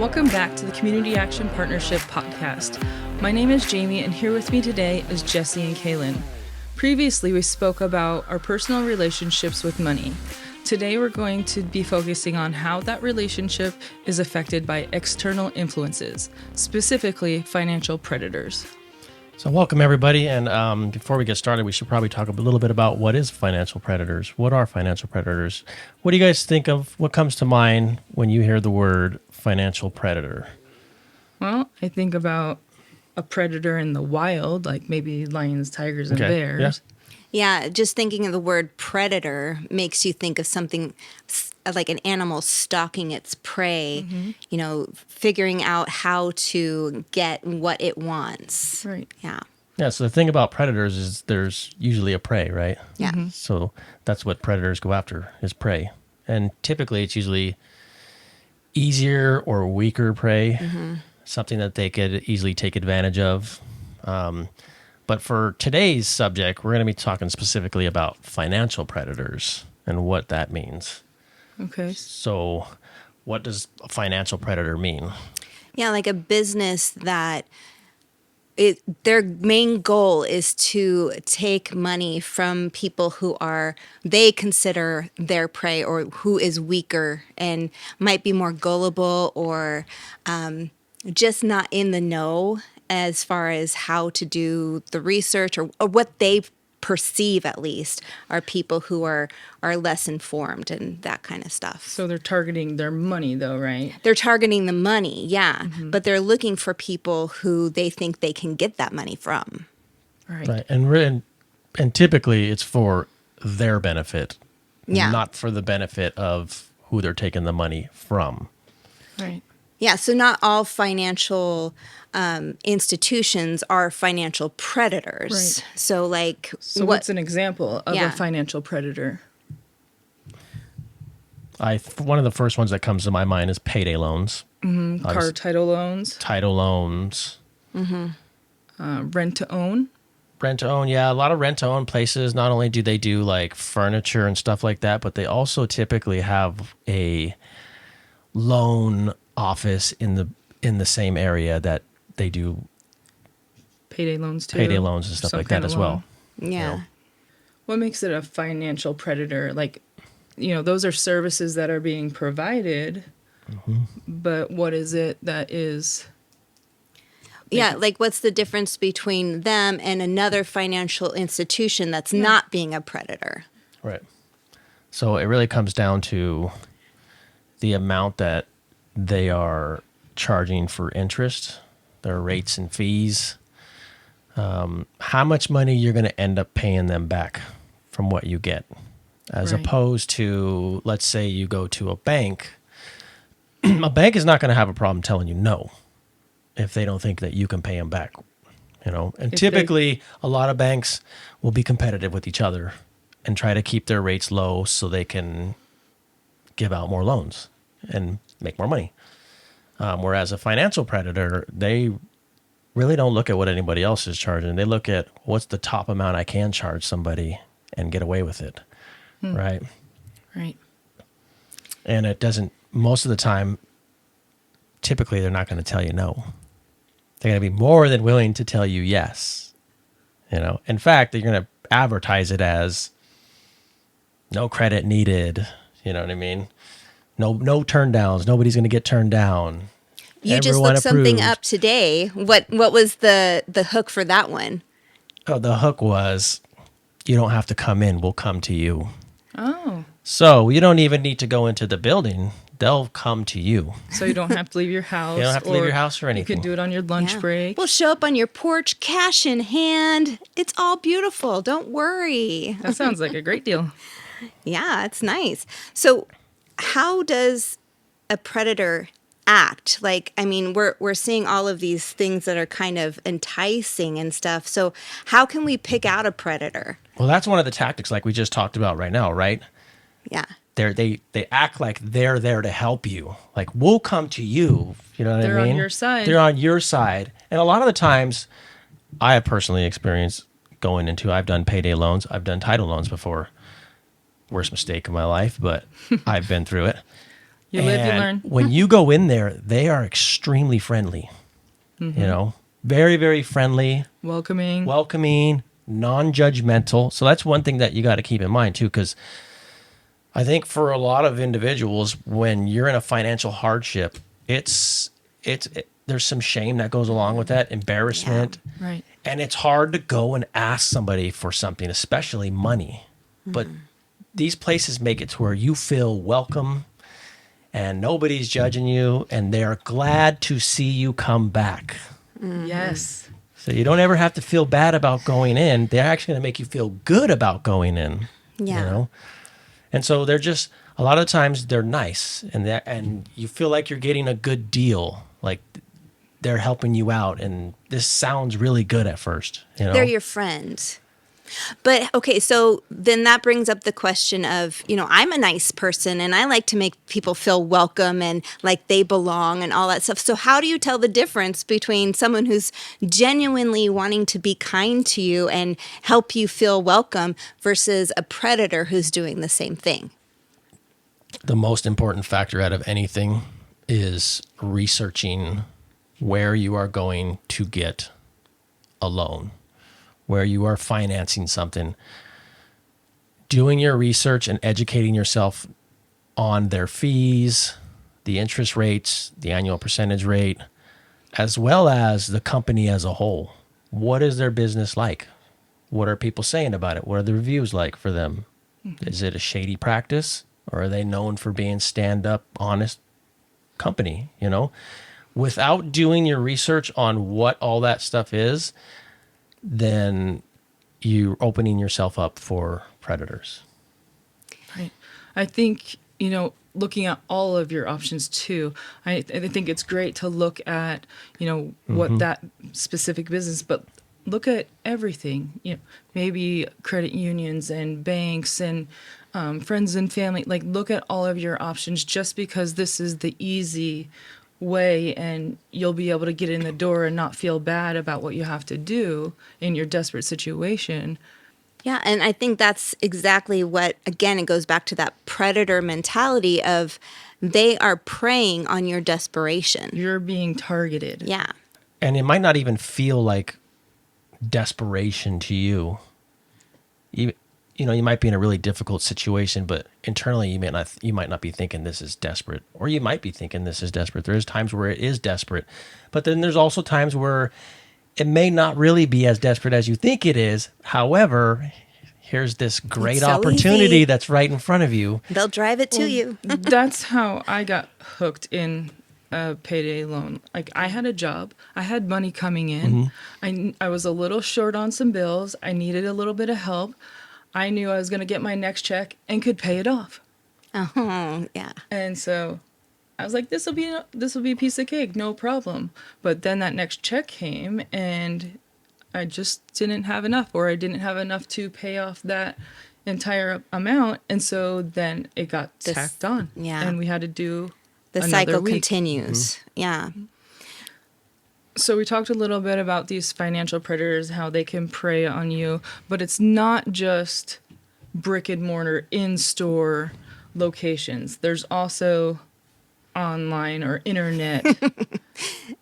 Welcome back to the Community Action Partnership podcast. My name is Jamie, and here with me today is Jesse and Kaylin. Previously, we spoke about our personal relationships with money. Today, we're going to be focusing on how that relationship is affected by external influences, specifically financial predators. So welcome, everybody. And before we get started, we should probably talk a little bit about what is financial predators. What are financial predators? What do you guys think of? What comes to mind when you hear the word financial predator? Well, I think about a predator in the wild, like maybe lions, tigers, and bears. Yeah, just thinking of the word predator makes you think of something like an animal stalking its prey, figuring out how to get what it wants. Right. Yeah. Yeah, so the thing about predators is there's usually a prey, right? Yeah. Mm-hmm. So that's what predators go after, is prey. And typically it's usually easier or weaker prey, something that they could easily take advantage of. But for today's subject, we're going to be talking specifically about financial predators and what that means. Okay. So what does a financial predator mean? Yeah, like a business that their main goal is to take money from people who they consider their prey or who is weaker and might be more gullible or just not in the know as far as how to do the research or what they perceive, at least, are people who are less informed and that kind of stuff. So they're targeting their money, though, right? They're targeting the money, yeah. But they're looking for people who they think they can get that money from. Right. And typically it's for their benefit, not for the benefit of who they're taking the money from. Right. Yeah, so not all financial institutions are financial predators. Right. So what's an example of a financial predator? One of the first ones that comes to my mind is payday loans. Mm-hmm. Car title loans. Title loans. Mm-hmm. Rent to own. Rent to own, yeah. A lot of rent to own places, not only do they do like furniture and stuff like that, but they also typically have a loan office in the same area that they do payday loans too. Payday loans and stuff like that as well. Yeah. What makes it a financial predator? Like, those are services that are being provided, but what is it that is? Yeah, like what's the difference between them and another financial institution that's not being a predator? Right. So it really comes down to the amount that they are charging for interest, their rates and fees, how much money you're going to end up paying them back from what you get, as opposed to, let's say you go to a bank. A bank is not going to have a problem telling you no if they don't think that you can pay them back, And typically, a lot of banks will be competitive with each other and try to keep their rates low so they can give out more loans and make more money. Whereas a financial predator, they really don't look at what anybody else is charging. They look at what's the top amount I can charge somebody and get away with it, right? Right. And it doesn't, most of the time, typically they're not going to tell you no. They're going to be more than willing to tell you yes. In fact, they're going to advertise it as no credit needed. You know what I mean? No turn downs. Nobody's going to get turned down. You Everyone just looked something approved. up today. What was the hook for that one? Oh, the hook was, you don't have to come in. We'll come to you. Oh. So you don't even need to go into the building. They'll come to you. So you don't have to leave your house. You don't have to leave your house or anything. You could do it on your lunch break. We'll show up on your porch, cash in hand. It's all beautiful. Don't worry. That sounds like a great deal. Yeah, it's nice. So how does a predator act? We're seeing all of these things that are kind of enticing and stuff. So how can we pick out a predator? Well, that's one of the tactics like we just talked about right now, right? Yeah. They act like they're there to help you. Like, we'll come to you. You know what I mean? They're on your side. They're on your side. And a lot of the times, I have personally experienced I've done payday loans. I've done title loans before. Worst mistake of my life, but I've been through it. You live, you And learn. when you go in there, they are extremely friendly. You know, very, very friendly, welcoming, non-judgmental. So that's one thing that you got to keep in mind too, because I think for a lot of individuals, when you're in a financial hardship, there's some shame that goes along with that, embarrassment, Right. and it's hard to go and ask somebody for something, especially money. But these places make it to where you feel welcome and nobody's judging you, and they're glad to see you come back. Yes. So you don't ever have to feel bad about going in. They're actually going to make you feel good about going in. Yeah. You know? And so they're just, a lot of times they're nice, and you feel like you're getting a good deal. Like they're helping you out, and this sounds really good at first. You know? They're your friend. But okay, so then that brings up the question of, I'm a nice person and I like to make people feel welcome and like they belong and all that stuff. So how do you tell the difference between someone who's genuinely wanting to be kind to you and help you feel welcome versus a predator who's doing the same thing? The most important factor out of anything is researching where you are going to get a loan, where you are financing something, doing your research and educating yourself on their fees, the interest rates, the annual percentage rate, as well as the company as a whole. What is their business like? What are people saying about it? What are the reviews like for them? Is it a shady practice, or are they known for being stand-up, honest company? Without doing your research on what all that stuff is, then you're opening yourself up for predators. Right. I think, looking at all of your options too, I think it's great to look at, what that specific business, but look at everything, maybe credit unions and banks and friends and family, like look at all of your options just because this is the easy way and you'll be able to get in the door and not feel bad about what you have to do in your desperate situation. Yeah, and I think that's exactly what, again, it goes back to that predator mentality of they are preying on your desperation. You're being targeted. Yeah. And it might not even feel like desperation to you. You might be in a really difficult situation, but internally you might not be thinking this is desperate, or you might be thinking this is desperate. There's times where it is desperate, but then there's also times where it may not really be as desperate as you think it is. However, here's this great It's so opportunity easy. that's right in front of you. They'll drive it to you. That's how I got hooked in a payday loan. Like I had a job, I had money coming in. I was a little short on some bills. I needed a little bit of help. I knew I was going to get my next check and could pay it off. Oh, yeah. And so I was like, this will be a piece of cake, no problem. But then that next check came and I just didn't have enough, or I didn't have enough to pay off that entire amount. And so then it got tacked on. Yeah. And we had to do The another cycle week. continues. Yeah. So we talked a little bit about these financial predators, how they can prey on you, but it's not just brick and mortar in-store locations. There's also online or internet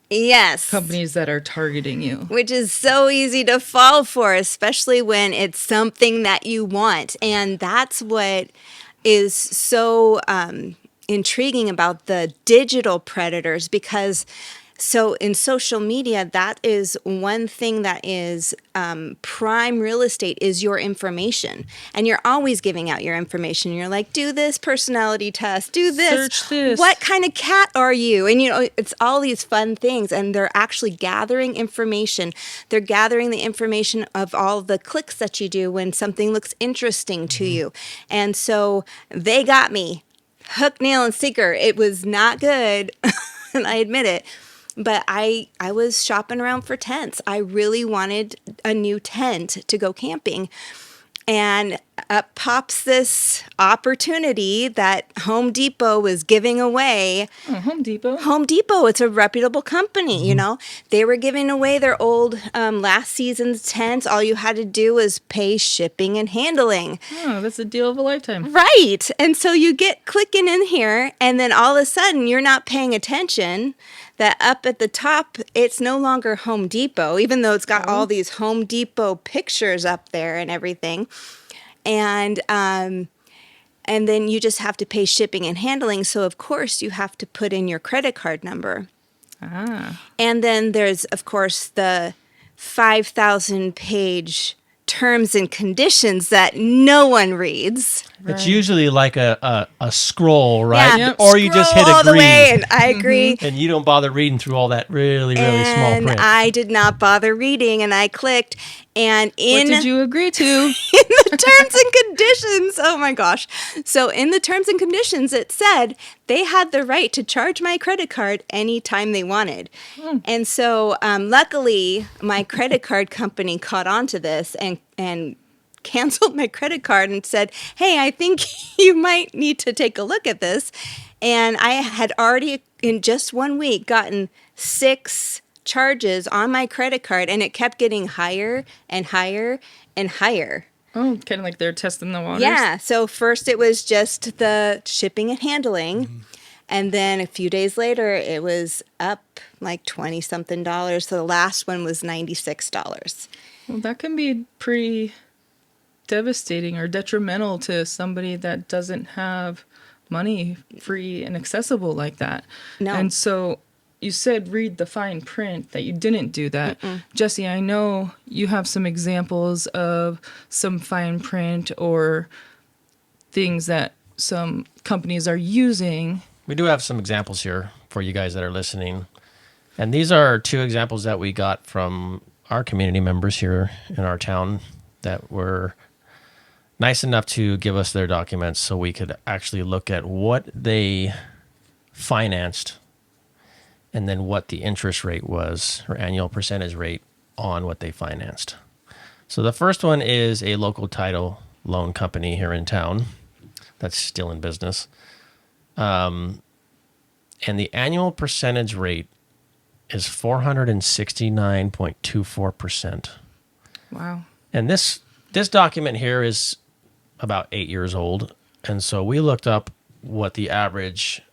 Yes. companies that are targeting you. Which is so easy to fall for, especially when it's something that you want. And that's what is so intriguing about the digital predators, because so in social media, that is one thing that is prime real estate is your information. And you're always giving out your information. You're like, do this personality test, do this. Search this. What kind of cat are you? And, it's all these fun things. And they're actually gathering information. They're gathering the information of all the clicks that you do when something looks interesting to you. And so they got me. Hook, nail, and sinker. It was not good. And I admit it. But I was shopping around for tents. I really wanted a new tent to go camping. And up pops this opportunity that Home Depot was giving away. Oh, Home Depot. Home Depot, it's a reputable company, you know. They were giving away their old last season's tents. All you had to do was pay shipping and handling. Oh, that's a deal of a lifetime. Right. And so you get clicking in here, and then all of a sudden you're not paying attention that up at the top, it's no longer Home Depot, even though it's got all these Home Depot pictures up there and everything. And then you just have to pay shipping and handling. So, of course, you have to put in your credit card number. Ah. And then there's, of course, the 5,000 page terms and conditions that no one reads. It's usually like a scroll, right? Yeah, Or you just hit scroll all the agree. way, and I agree. And you don't bother reading through all that really small And print. I did not bother reading, and I clicked. And What in did you agree to? in the terms and conditions, oh my gosh. So in the terms and conditions, it said they had the right to charge my credit card anytime they wanted. And so luckily, my credit card company caught on to this and canceled my credit card and said, hey, I think you might need to take a look at this. And I had already, in just 1 week, gotten 6 charges on my credit card, and it kept getting higher and higher and higher. Oh, kind of like they're testing the waters. Yeah. So first it was just the shipping and handling. And then a few days later, it was up like 20 something dollars. So the last one was $96. Well, that can be pretty devastating or detrimental to somebody that doesn't have money free and accessible like that. No. And so you said read the fine print, that you didn't do that. Jesse, I know you have some examples of some fine print or things that some companies are using. We do have some examples here for you guys that are listening. And these are 2 examples that we got from our community members here in our town that were nice enough to give us their documents so we could actually look at what they financed and then what the interest rate was, or annual percentage rate on what they financed. So the first one is a local title loan company here in town that's still in business. And the annual percentage rate is 469.24%. Wow. And this document here is about 8 years old. And so we looked up what the average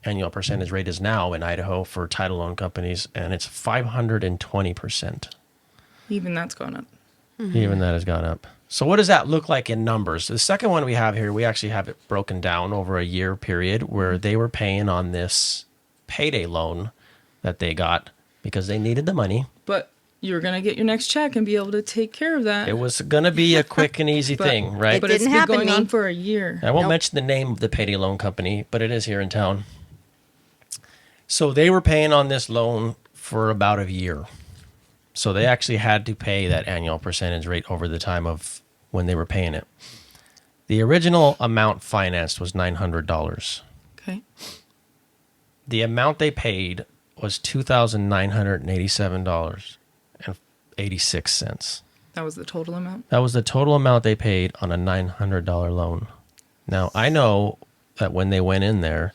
annual percentage rate is now in Idaho for title loan companies, and it's 520%. Even that's gone up. Even that has gone up. So what does that look like in numbers? The second one we have here, we actually have it broken down over a year period where they were paying on this payday loan that they got because they needed the money. But you're going to get your next check and be able to take care of that. It was going to be a quick and easy thing, right? But it's didn't been happen going to me. on for a year. I won't Nope. mention the name of the payday loan company, but it is here in town. So they were paying on this loan for about a year. So they actually had to pay that annual percentage rate over the time of when they were paying it. The original amount financed was $900. Okay. The amount they paid was $2,987.86. That was the total amount? That was the total amount they paid on a $900 loan. Now, I know that when they went in there,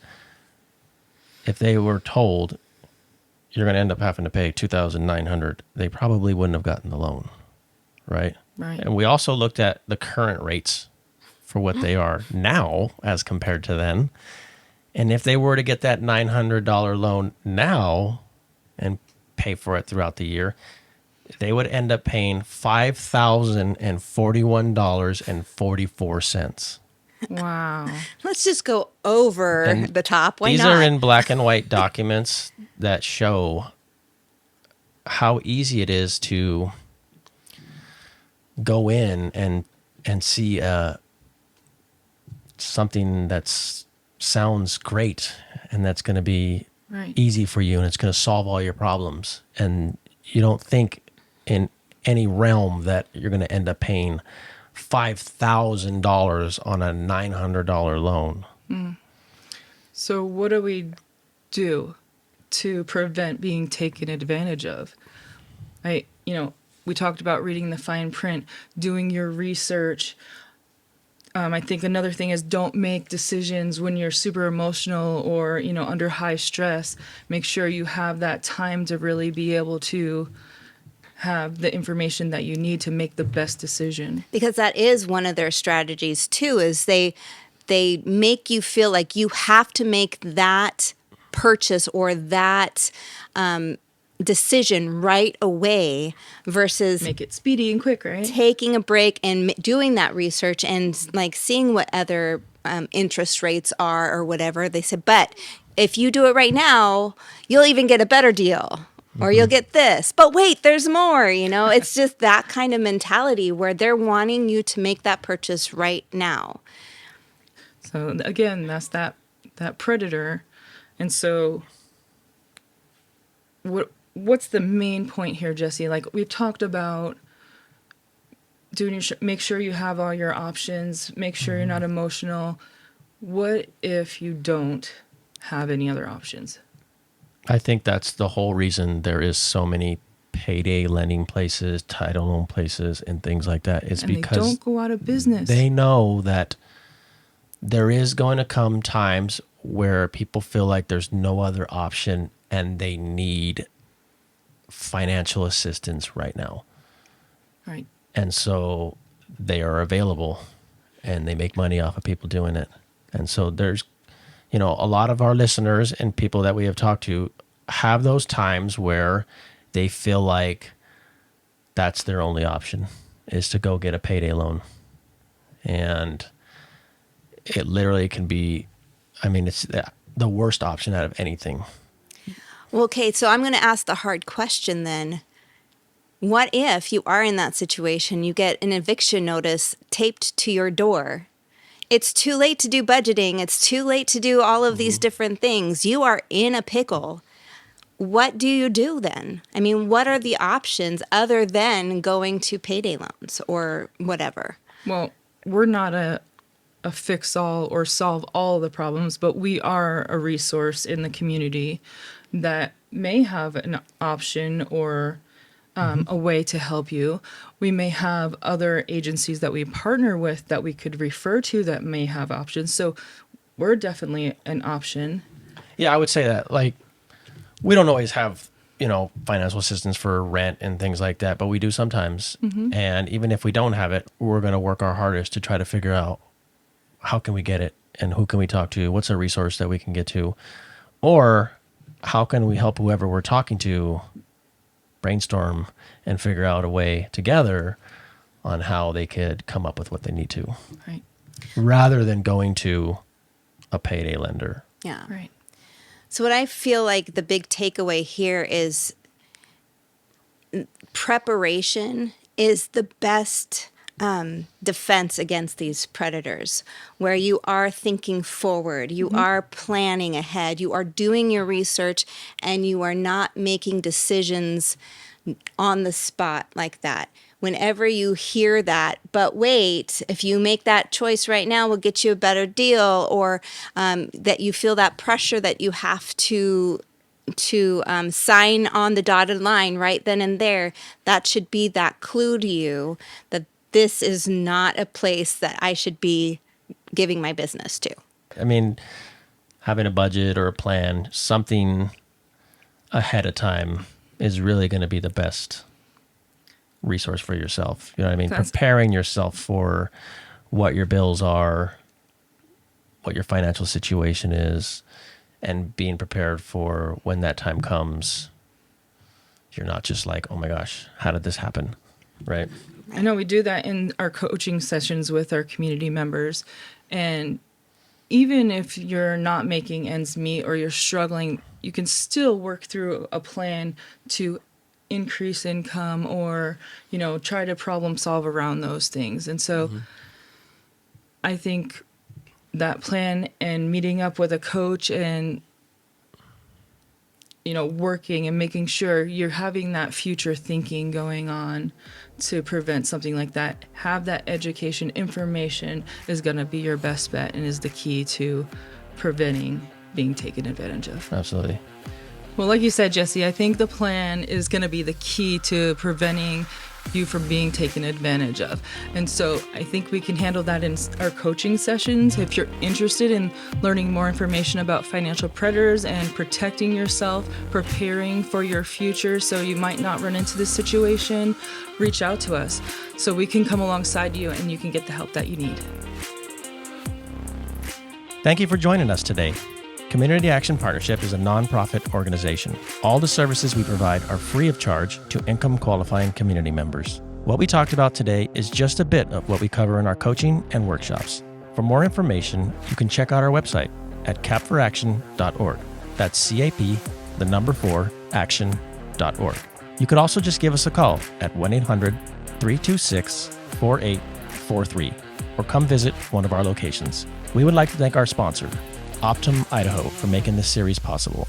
if they were told you're going to end up having to pay $2,900, they probably wouldn't have gotten the loan, right? Right. And we also looked at the current rates for what they are now as compared to then. And if they were to get that $900 loan now and pay for it throughout the year, they would end up paying $5,041.44. Wow. Let's just go over And the top. Why These not? are in black and white documents that show how easy it is to go in and see something that sounds great and that's going to be Right. easy for you and it's going to solve all your problems. And you don't think in any realm that you're going to end up paying $5,000 on a $900 loan. So what do we do to prevent being taken advantage of? we talked about reading the fine print, doing your research. I think another thing is don't make decisions when you're super emotional or, under high stress. Make sure you have that time to really be able to have the information that you need to make the best decision. Because that is one of their strategies too, is they make you feel like you have to make that purchase or that decision right away versus Make it speedy and quick, right? taking a break and doing that research and like seeing what other interest rates are or whatever. They said, but if you do it right now, you'll even get a better deal. Or you'll get this, but wait, there's more, It's just that kind of mentality where they're wanting you to make that purchase right now. So again, that's that predator. And so what's the main point here, Jesse? Like we've talked about make sure you have all your options, make sure you're not emotional. What if you don't have any other options? I think that's the whole reason there is so many payday lending places, title loan places, and things like that. Is and because they don't go out of business. They know that there is going to come times where people feel like there's no other option and they need financial assistance right now. Right. And so they are available and they make money off of people doing it. And so there's, a lot of our listeners and people that we have talked to have those times where they feel like that's their only option is to go get a payday loan. And it literally can be, it's the worst option out of anything. Well, okay, so I'm going to ask the hard question then. What if you are in that situation, you get an eviction notice taped to your door? It's too late to do budgeting. It's too late to do all of these different things. You are in a pickle. What do you do then? What are the options other than going to payday loans or whatever? Well, we're not a fix all or solve all the problems, but we are a resource in the community that may have an option or a way to help you. We may have other agencies that we partner with that we could refer to that may have options. So we're definitely an option. Yeah, I would say that. Like, we don't always have, financial assistance for rent and things like that, but we do sometimes. Mm-hmm. And even if we don't have it, we're going to work our hardest to try to figure out how can we get it and who can we talk to? What's a resource that we can get to? Or how can we help whoever we're talking to brainstorm and figure out a way together on how they could come up with what they need to. Right. Rather than going to a payday lender. Yeah. Right. So what I feel like the big takeaway here is preparation is the best defense against these predators, where you are thinking forward, you are planning ahead, you are doing your research, and you are not making decisions on the spot like that. Whenever you hear that, but wait, if you make that choice right now, we'll get you a better deal, or that you feel that pressure that you have to sign on the dotted line right then and there, that should be that clue to you that this is not a place that I should be giving my business to. Having a budget or a plan, something ahead of time is really going to be the best resource for yourself. You know what I mean? Preparing yourself for what your bills are, what your financial situation is, and being prepared for when that time comes. You're not just like, oh my gosh, how did this happen? Right? I know we do that in our coaching sessions with our community members. And even if you're not making ends meet or you're struggling, you can still work through a plan to increase income or, try to problem solve around those things. And so I think that plan and meeting up with a coach and, working and making sure you're having that future thinking going on to prevent something like that. Have that education, information is going to be your best bet and is the key to preventing being taken advantage of. Absolutely. Well, like you said, Jesse, I think the plan is going to be the key to preventing you from being taken advantage of. And so I think we can handle that in our coaching sessions. If you're interested in learning more information about financial predators and protecting yourself, preparing for your future so you might not run into this situation, reach out to us so we can come alongside you and you can get the help that you need. Thank you for joining us today. Community Action Partnership is a nonprofit organization. All the services we provide are free of charge to income qualifying community members. What we talked about today is just a bit of what we cover in our coaching and workshops. For more information, you can check out our website at capforaction.org. That's CAP, the number 4, action.org. You could also just give us a call at 1-800-326-4843 or come visit one of our locations. We would like to thank our sponsor, Optum Idaho, for making this series possible.